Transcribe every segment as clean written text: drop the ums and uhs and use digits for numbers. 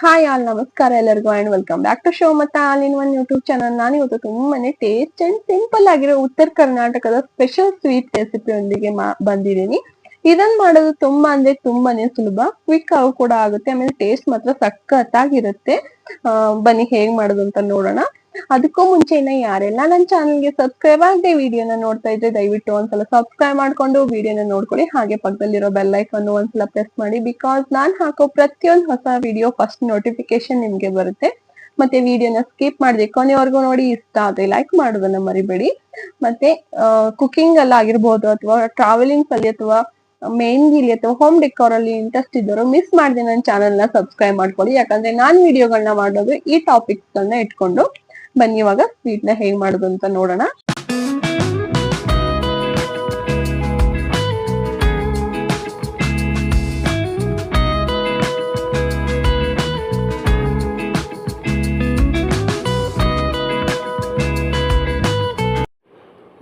Hi all ನಮಸ್ಕಾರ ಎಲ್ಲರಿಗೂ and welcome back to show ಮತ್ತೆ all in one YouTube channel. ನಾನು ಇವತ್ತು ತುಂಬಾನೇ ಟೇಸ್ಟ್ ಅಂಡ್ ಸಿಂಪಲ್ ಆಗಿರೋ ಉತ್ತರ ಕರ್ನಾಟಕದ ಸ್ಪೆಷಲ್ ಸ್ವೀಟ್ ರೆಸಿಪಿ ಒಂದಿಗೆ ಬಂದಿದ್ದೀನಿ. ಇದನ್ನ ಮಾಡೋದು ತುಂಬಾನೇ ಸುಲಭ, ಕ್ವಿಕ್ ಆಗಿ ಕೂಡ ಆಗುತ್ತೆ, ಆಮೇಲೆ ಟೇಸ್ಟ್ ಮಾತ್ರ ಸಖತ್ತಾಗಿರುತ್ತೆ. ಬನ್ನಿ ಹೇಗ್ ಮಾಡೋದು ಅಂತ ನೋಡೋಣ. ಅದಕ್ಕೂ ಮುಂಚೆ ಯಾರೆಲ್ಲ ನನ್ನ ಚಾನಲ್ಗೆ ಸಬ್ಸ್ಕ್ರೈಬ್ ಆಗದೆ ವಿಡಿಯೋನ ನೋಡ್ತಾ ಇದ್ರೆ ದಯವಿಟ್ಟು ಒಂದ್ಸಲ ಸಬ್ಸ್ಕ್ರೈಬ್ ಮಾಡ್ಕೊಂಡು ವಿಡಿಯೋನ ನೋಡ್ಕೊಳ್ಳಿ. ಹಾಗೆ ಪಕ್ಕದಲ್ಲಿರೋ ಬೆಲ್ ಐಕಾನ್ ಒಂದ್ಸಲ ಪ್ರೆಸ್ ಮಾಡಿ, ಬಿಕಾಸ್ ನಾನ್ ಹಾಕೋ ಪ್ರತಿಯೊಂದು ಹೊಸ ವಿಡಿಯೋ ಫಸ್ಟ್ ನೋಟಿಫಿಕೇಶನ್ ನಿಮ್ಗೆ ಬರುತ್ತೆ. ಮತ್ತೆ ವಿಡಿಯೋನ ಸ್ಕಿಪ್ ಮಾಡದೆ ಕೊನೆವರೆಗೂ ನೋಡಿ. ಇಷ್ಟ ಆದ್ರೆ ಲೈಕ್ ಮಾಡೋದನ್ನ ಮರಿಬೇಡಿ. ಮತ್ತೆ ಕುಕಿಂಗ್ ಅಲ್ಲಿ ಆಗಿರ್ಬೋದು, ಅಥವಾ ಟ್ರಾವೆಲಿಂಗ್ಸ್ ಅಲ್ಲಿ, ಅಥವಾ ಮೆಹಂದಿಲಿ ಅಥವಾ ಹೋಮ್ ಡೆಕೋರ್ ಅಲ್ಲಿ ಇಂಟ್ರೆಸ್ಟ್ ಇದ್ದವರು ಮಿಸ್ ಮಾಡದೆ ನನ್ನ ಚಾನಲ್ ನ ಸಬ್ಸ್ಕ್ರೈಬ್ ಮಾಡ್ಕೊಳ್ಳಿ. ಯಾಕಂದ್ರೆ ನಾನ್ ವಿಡಿಯೋಗಳನ್ನ ಮಾಡೋದು ಈ ಟಾಪಿಕ್ಸ್ ಗಳನ್ನ ಇಟ್ಕೊಂಡು. ಬನ್ನಿ ಇವಾಗ ಸ್ವೀಟ್ ನ ಹೇಗ್ ಮಾಡೋದು ಅಂತ ನೋಡೋಣ.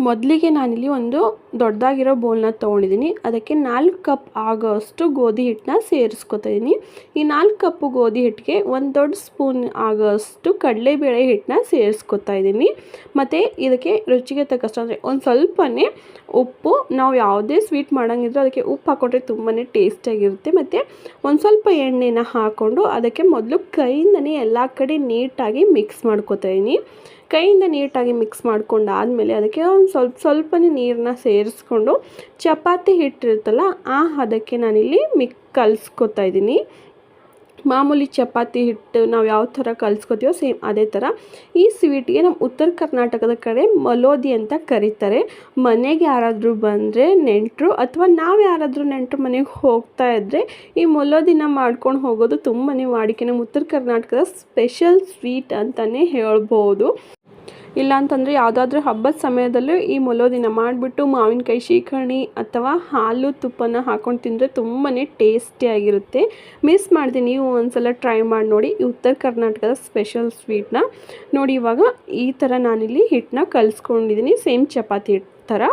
ಮೊದಲಿಗೆ ನಾನಿಲ್ಲಿ ಒಂದು ದೊಡ್ಡದಾಗಿರೋ ಬೌಲ್ನ ತೊಗೊಂಡಿದ್ದೀನಿ. ಅದಕ್ಕೆ 4 ಕಪ್ ಆಗೋಷ್ಟು ಗೋಧಿ ಹಿಟ್ಟನ್ನ ಸೇರಿಸ್ಕೊತಾ ಇದ್ದೀನಿ. ಈ 4 ಕಪ್ ಗೋಧಿ ಹಿಟ್ಟಿಗೆ 1 ದೊಡ್ಡ ಸ್ಪೂನ್ ಆಗೋಷ್ಟು ಕಡಲೆಬೇಳೆ ಹಿಟ್ಟನ್ನ ಸೇರಿಸ್ಕೊತಾ ಇದ್ದೀನಿ. ಮತ್ತು ಇದಕ್ಕೆ ರುಚಿಗೆ ತಕ್ಕಷ್ಟು ಅಂದರೆ ಒಂದು ಸ್ವಲ್ಪನೇ ಉಪ್ಪು, ನಾವು ಯಾವುದೇ ಸ್ವೀಟ್ ಮಾಡೋಂಗಿದ್ರೆ ಅದಕ್ಕೆ ಉಪ್ಪು ಹಾಕ್ಕೊಂಡ್ರೆ ತುಂಬಾ ಟೇಸ್ಟಿಯಾಗಿರುತ್ತೆ. ಮತ್ತು ಒಂದು ಸ್ವಲ್ಪ ಎಣ್ಣೆನ ಹಾಕ್ಕೊಂಡು ಅದಕ್ಕೆ ಮೊದಲು ಕೈಯಿಂದನೇ ಎಲ್ಲ ಕಡೆ ನೀಟಾಗಿ ಮಿಕ್ಸ್ ಮಾಡ್ಕೊತಾ ಇದ್ದೀನಿ. ಕೈಯಿಂದ ನೀಟಾಗಿ ಮಿಕ್ಸ್ ಮಾಡ್ಕೊಂಡಾದಮೇಲೆ ಅದಕ್ಕೆ ಒಂದು ಸ್ವಲ್ಪನೇ ನೀರನ್ನ ಸೇರಿಸ್ಕೊಂಡು ಚಪಾತಿ ಹಿಟ್ಟಿರುತ್ತಲ್ಲ ಆ ಹದಕ್ಕೆ ನಾನಿಲ್ಲಿ ಕಲಿಸ್ಕೊತಾ ಇದ್ದೀನಿ. ಮಾಮೂಲಿ ಚಪಾತಿ ಹಿಟ್ಟು ನಾವು ಯಾವ ಥರ ಕಲಿಸ್ಕೊತೀವೋ ಸೇಮ್ ಅದೇ ಥರ. ಈ ಸ್ವೀಟ್ಗೆ ನಮ್ಮ ಉತ್ತರ ಕರ್ನಾಟಕದ ಕಡೆ ಮಲೋದಿ ಅಂತ ಕರೀತಾರೆ. ಮನೆಗೆ ಯಾರಾದರೂ ಬಂದರೆ ನೆಂಟರು, ಅಥವಾ ನಾವು ಯಾರಾದರೂ ನೆಂಟರು ಮನೆಗೆ ಹೋಗ್ತಾ ಇದ್ದರೆ ಈ ಮಲೋದಿನ ಮಾಡ್ಕೊಂಡು ಹೋಗೋದು ತುಂಬಾ ವಾಡಿಕೆ. ನಮ್ಮ ಉತ್ತರ ಕರ್ನಾಟಕದ ಸ್ಪೆಷಲ್ ಸ್ವೀಟ್ ಅಂತಲೇ ಹೇಳ್ಬೋದು. ಇಲ್ಲಾಂತಂದರೆ ಯಾವುದಾದ್ರೂ ಹಬ್ಬದ ಸಮಯದಲ್ಲೂ ಈ ಮಲೋದಿನ ಮಾಡಿಬಿಟ್ಟು ಮಾವಿನಕಾಯಿ ಶೀಕರಣಿ ಅಥವಾ ಹಾಲು ತುಪ್ಪನ ಹಾಕ್ಕೊಂಡು ತಿಂದರೆ ತುಂಬಾ ಟೇಸ್ಟಿಯಾಗಿರುತ್ತೆ. ಮಿಸ್ ಮಾಡಿದೆ, ನೀವು ಒಂದ್ಸಲ ಟ್ರೈ ಮಾಡಿ ನೋಡಿ ಈ ಉತ್ತರ ಕರ್ನಾಟಕದ ಸ್ಪೆಷಲ್ ಸ್ವೀಟ್ನ. ನೋಡಿ ಇವಾಗ ಈ ಥರ ನಾನಿಲ್ಲಿ ಹಿಟ್ಟನ್ನ ಕಲಿಸ್ಕೊಂಡಿದ್ದೀನಿ, ಸೇಮ್ ಚಪಾತಿ ಹಿಟ್ಟು ಥರ.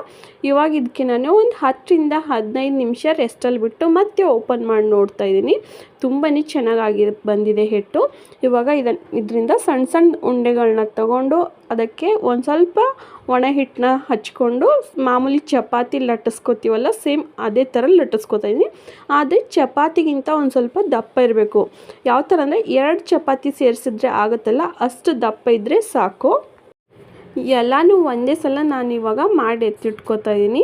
ಇವಾಗ ಇದಕ್ಕೆ ನಾನು ಒಂದು 10 ರಿಂದ 15 ನಿಮಿಷ ರೆಸ್ಟಲ್ಲಿ ಬಿಟ್ಟು ಮತ್ತೆ ಓಪನ್ ಮಾಡಿ ನೋಡ್ತಾ ಇದ್ದೀನಿ. ತುಂಬಾ ಚೆನ್ನಾಗಿ ಬಂದಿದೆ ಹಿಟ್ಟು. ಇವಾಗ ಇದರಿಂದ ಸಣ್ಣ ಸಣ್ಣ ಉಂಡೆಗಳನ್ನ ತಗೊಂಡು ಅದಕ್ಕೆ ಒಂದು ಸ್ವಲ್ಪ ಒಣ ಹಿಟ್ಟನ್ನ ಹಚ್ಕೊಂಡು ಮಾಮೂಲಿ ಚಪಾತಿ ಲಟ್ಟಿಸ್ಕೊತೀವಲ್ಲ ಸೇಮ್ ಅದೇ ಥರ ಲಟ್ಟಿಸ್ಕೊತಾ ಇದ್ದೀನಿ. ಆದರೆ ಚಪಾತಿಗಿಂತ ಒಂದು ಸ್ವಲ್ಪ ದಪ್ಪ ಇರಬೇಕು. ಯಾವ ಥರ ಅಂದರೆ 2 ಚಪಾತಿ ಸೇರಿಸಿದ್ರೆ ಆಗುತ್ತಲ್ಲ ಅಷ್ಟು ದಪ್ಪ ಇದ್ದರೆ ಸಾಕು. ಎಲ್ಲನೂ ಒಂದೇ ಸಲ ನಾನು ಇವಾಗ ಮಾಡಿ ಎತ್ತಿಟ್ಕೊತಾ ಇದ್ದೀನಿ.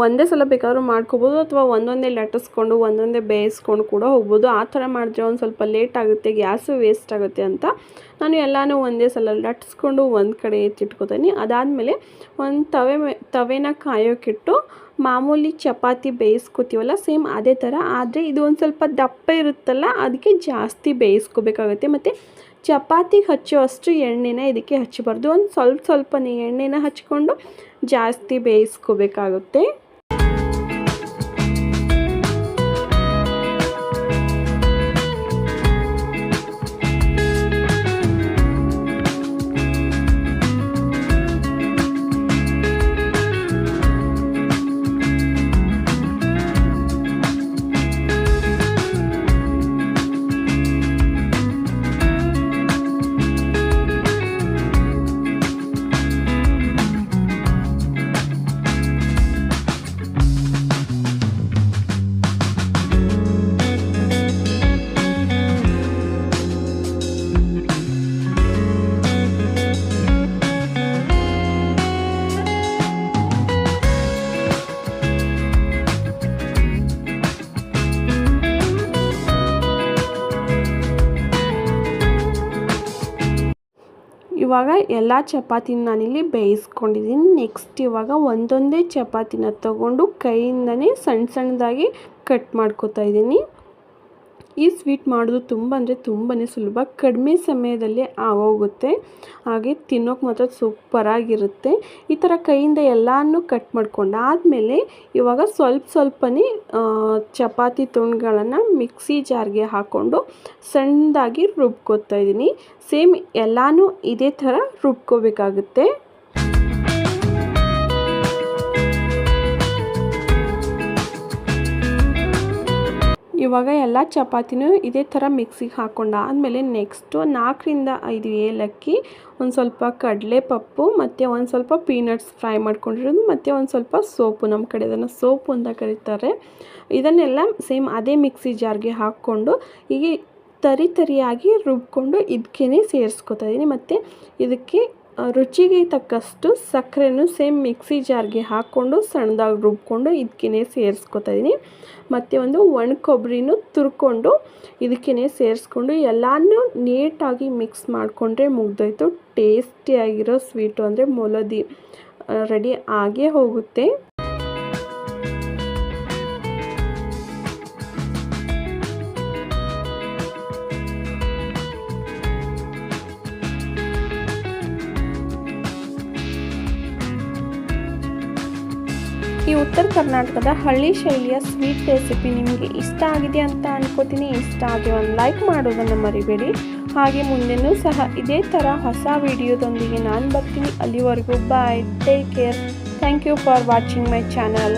ಒಂದೇ ಸಲ ಬೇಕಾದ್ರೂ ಮಾಡ್ಕೋಬೋದು, ಅಥವಾ ಒಂದೊಂದೇ ಲಟ್ಟಿಸ್ಕೊಂಡು ಒಂದೊಂದೇ ಬೇಯಿಸ್ಕೊಂಡು ಕೂಡ ಹೋಗ್ಬೋದು. ಆ ಥರ ಮಾಡಿದ್ರೆ ಒಂದು ಸ್ವಲ್ಪ ಲೇಟ್ ಆಗುತ್ತೆ, ಗ್ಯಾಸು ವೇಸ್ಟ್ ಆಗುತ್ತೆ ಅಂತ ನಾನು ಎಲ್ಲನೂ ಒಂದೇ ಸಲ ಲಟ್ಟಿಸ್ಕೊಂಡು ಒಂದು ಕಡೆ ಎತ್ತಿಟ್ಕೊತಾ ಇದ್ದೀನಿ. ಅದಾದಮೇಲೆ ಒಂದು ತವೆನ ಕಾಯೋಕ್ಕಿಟ್ಟು ಮಾಮೂಲಿ ಚಪಾತಿ ಬೇಯಿಸ್ಕೊತೀವಲ್ಲ ಸೇಮ್ ಅದೇ ಥರ, ಆದರೆ ಇದು ಒಂದು ಸ್ವಲ್ಪ ದಪ್ಪ ಇರುತ್ತಲ್ಲ ಅದಕ್ಕೆ ಜಾಸ್ತಿ ಬೇಯಿಸ್ಕೋಬೇಕಾಗುತ್ತೆ. ಮತ್ತು ಚಪಾತಿಗೆ ಹಚ್ಚುವಷ್ಟು ಎಣ್ಣೆನ ಇದಕ್ಕೆ ಹಚ್ಚಬಾರ್ದು, ಒಂದು ಸ್ವಲ್ಪನೇ ಎಣ್ಣೆನ ಹಚ್ಕೊಂಡು ಜಾಸ್ತಿ ಬೇಯಿಸ್ಕೋಬೇಕಾಗುತ್ತೆ. ಇವಾಗ ಎಲ್ಲ ಚಪಾತಿನ ನಾನಿಲ್ಲಿ ಬೇಯಿಸ್ಕೊಂಡಿದ್ದೀನಿ. ನೆಕ್ಸ್ಟ್ ಇವಾಗ ಒಂದೊಂದೇ ಚಪಾತಿನ ತಗೊಂಡು ಕೈಯಿಂದನೇ ಸಣ್ಣದಾಗಿ ಕಟ್ ಮಾಡ್ಕೊತಾ ಇದ್ದೀನಿ. ಈ ಸ್ವೀಟ್ ಮಾಡೋದು ತುಂಬಾ ಸುಲಭ, ಕಡಿಮೆ ಸಮಯದಲ್ಲೇ ಆಗೋಗುತ್ತೆ, ಹಾಗೆ ತಿನ್ನೋಕೆ ಮಾತ್ರ ಸೂಪರಾಗಿರುತ್ತೆ. ಈ ಥರ ಕೈಯಿಂದ ಎಲ್ಲನೂ ಕಟ್ ಮಾಡ್ಕೊಂಡಾದಮೇಲೆ ಇವಾಗ ಸ್ವಲ್ಪನೇ ಚಪಾತಿ ತುಂಡುಗಳನ್ನು ಮಿಕ್ಸಿ ಜಾರ್ಗೆ ಹಾಕ್ಕೊಂಡು ಸಣ್ಣದಾಗಿ ರುಬ್ಕೊತಾ ಇದ್ದೀನಿ. ಸೇಮ್ ಎಲ್ಲನೂ ಇದೇ ಥರ ರುಬ್ಕೋಬೇಕಾಗುತ್ತೆ. ಇವಾಗ ಎಲ್ಲ ಚಪಾತಿನೂ ಇದೇ ಥರ ಮಿಕ್ಸಿಗೆ ಹಾಕ್ಕೊಂಡಾದಮೇಲೆ ನೆಕ್ಸ್ಟು 4ರಿಂದ 5 ಏಲಕ್ಕಿ, ಒಂದು ಸ್ವಲ್ಪ ಕಡಲೆಪಪ್ಪು ಮತ್ತು ಒಂದು ಸ್ವಲ್ಪ ಪೀನಟ್ಸ್ ಫ್ರೈ ಮಾಡ್ಕೊಂಡಿರೋದು ಮತ್ತು ಒಂದು ಸ್ವಲ್ಪ ಸೋಪು, ನಮ್ಮ ಕಡೆ ಅದನ್ನು ಸೋಪು ಅಂತ ಕರೀತಾರೆ. ಇದನ್ನೆಲ್ಲ ಸೇಮ್ ಅದೇ ಮಿಕ್ಸಿ ಜಾರ್ಗೆ ಹಾಕ್ಕೊಂಡು ಹೀಗೆ ತರಿಯಾಗಿ ರುಬ್ಕೊಂಡು ಇದಕ್ಕೇ ಸೇರಿಸ್ಕೊತಾ ಇದ್ದೀನಿ. ಮತ್ತು ಇದಕ್ಕೆ ರುಚಿಗೆ ತಕ್ಕಷ್ಟು ಸಕ್ಕರೆನೂ ಸೇಮ್ ಮಿಕ್ಸಿ ಜಾರ್ಗೆ ಹಾಕ್ಕೊಂಡು ಸಣ್ಣದಾಗಿ ರುಬ್ಕೊಂಡು ಇದಕ್ಕೇ ಸೇರಿಸ್ಕೊತಾ ಇದ್ದೀನಿ. ಮತ್ತು ಒಂದು ಒಣ ಕೊಬ್ಬರಿನೂ ತುರ್ಕೊಂಡು ಇದಕ್ಕೇ ಸೇರಿಸ್ಕೊಂಡು ಎಲ್ಲನೂ ನೀಟಾಗಿ ಮಿಕ್ಸ್ ಮಾಡಿಕೊಂಡ್ರೆ ಮುಗ್ದೋಯ್ತು. ಟೇಸ್ಟಿಯಾಗಿರೋ ಸ್ವೀಟು ಅಂದರೆ ಮೊಲದಿ ರೆಡಿ ಆಗೇ ಹೋಗುತ್ತೆ. ಈ ಉತ್ತರ ಕರ್ನಾಟಕದ ಹಳ್ಳಿ ಶೈಲಿಯ ಸ್ವೀಟ್ ರೆಸಿಪಿ ನಿಮಗೆ ಇಷ್ಟ ಆಗಿದೆ ಅಂತ ಅನ್ಕೋತೀನಿ. ಇಷ್ಟ ಆದರೆ ಒಂದು ಲೈಕ್ ಮಾಡೋದನ್ನು ಮರಿಬೇಡಿ. ಹಾಗೆ ಮುಂದೆನೂ ಸಹ ಇದೇ ಥರ ಹೊಸ ವಿಡಿಯೋದೊಂದಿಗೆ ನಾನು ಬರ್ತೀನಿ. ಅಲ್ಲಿವರೆಗೂ bye, take care, thank you for watching my channel.